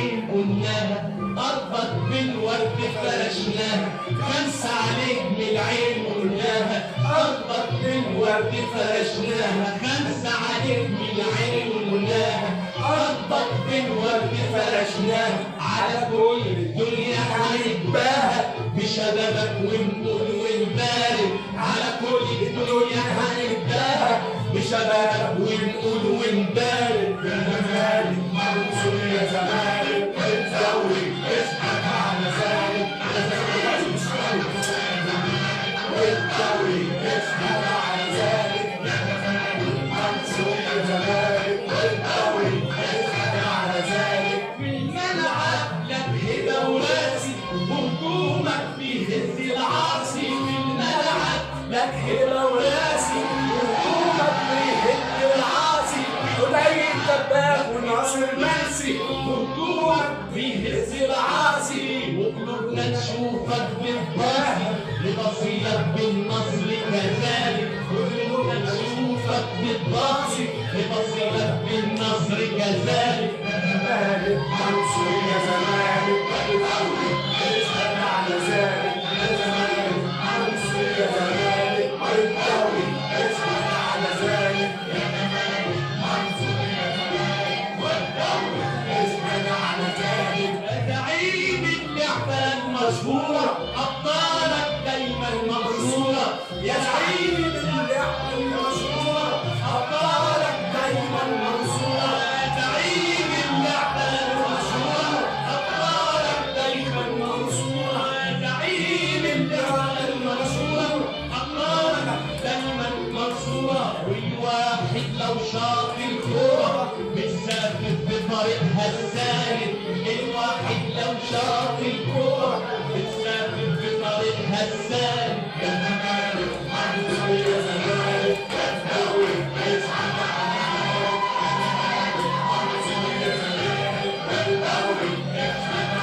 العين قلناها، أرضك بالورد فرشناها، خمسة عليك من العين قلناها، أرضك بالورد فرشناها، خمسة عليك من العين قلناها، أرضك بالورد فرشناها، على كل الدنيا هنتباهى بشبابك ونقول ونبارك، على كل الدنيا هنتباهى بشبابك ونقول ونبارك. يا زمالك منصور يا زمالك الدوري اسمك على ذلك، يا زمالك الدوري اسمك على ذلك، يا زمالك منصور يا زمالك الدوري اسمك على ذلك. في الملعب لك هبه وراسي هجومك بيهز العاصي، في الملعب لك هبه وراسي هجومك بيهز العاصي، قليل دباغ وناصر منسي هجومك بيهز العاصي، وقلوبنا نشوفك بالظاهر لتصيلك بالنصر كذلك، وقلوبنا نشوفك بالظاهر لتصيلك بالنصر كذلك. يا زمالك منصور يا زمالك الدوري اسمك على ذلك، يا زمالك منصور يا زمالك الدوري اسمك على ذلك، يا زمالك منصور يا زمالك والدوري اسمك على ذلك. يا زعيم اللعبة المشهورة أبطالك دايما منصورة، يا زعيم اللعبة المشهورة أبطالك دايما منصورة، يا زعيم اللعبة المشهورة أبطالك دايما منصورة، يا زعيم اللعبة المشهورة أبطالك دايما منصورة. والواحد لو شاط الكورة بتسافر بطريقها السالك، الواحد لو شاط الكورة بتسافر بطريقها السالك. يا زمالك منصور يا زمالك الدوري اسمك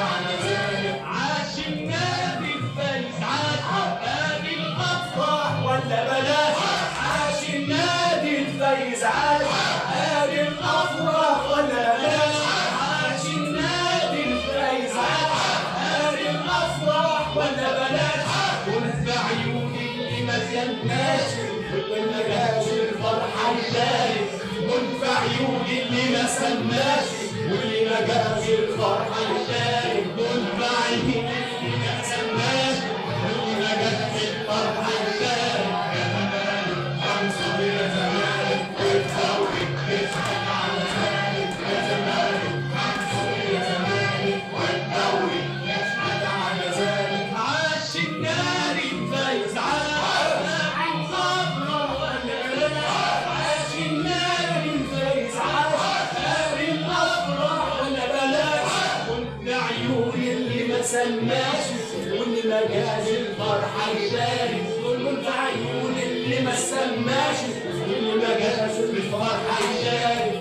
على ذلك. عاش النادي الفايز عاش نادي الأفراح ولا بلاش، عاش النادي الفايز عاش نادي الأفراح ولا بلاش، عاش النادي الفايز عاش نادي الأفراح ولا بلاش. كنت بعيوني اللي ما سمناش واللي ما جاش الفرحة يشارك، كنت بعيوني اللي ما سمناش واللي ما جاش الفرحة يشارك، كنت بعيوني اللي ما سمناش واللي ما جاش الفرحة يشارك. يا زمالك منصور يا زمالك الدوري اسمك على ذلك، يا زمالك منصور يا زمالك والدوري اسمك على ذلك. عاش النادي الفايز عاش نادي الأفراح ولا بلاش، عاش النادي الفايز عاش نادي الأفراح ولا بلاش. كنت عيوني اللي ما سماش واللي ما جاش الفرحة يشارك، كنت عيوني اللي ما سماش واللي ما جاش الفرحة يشارك.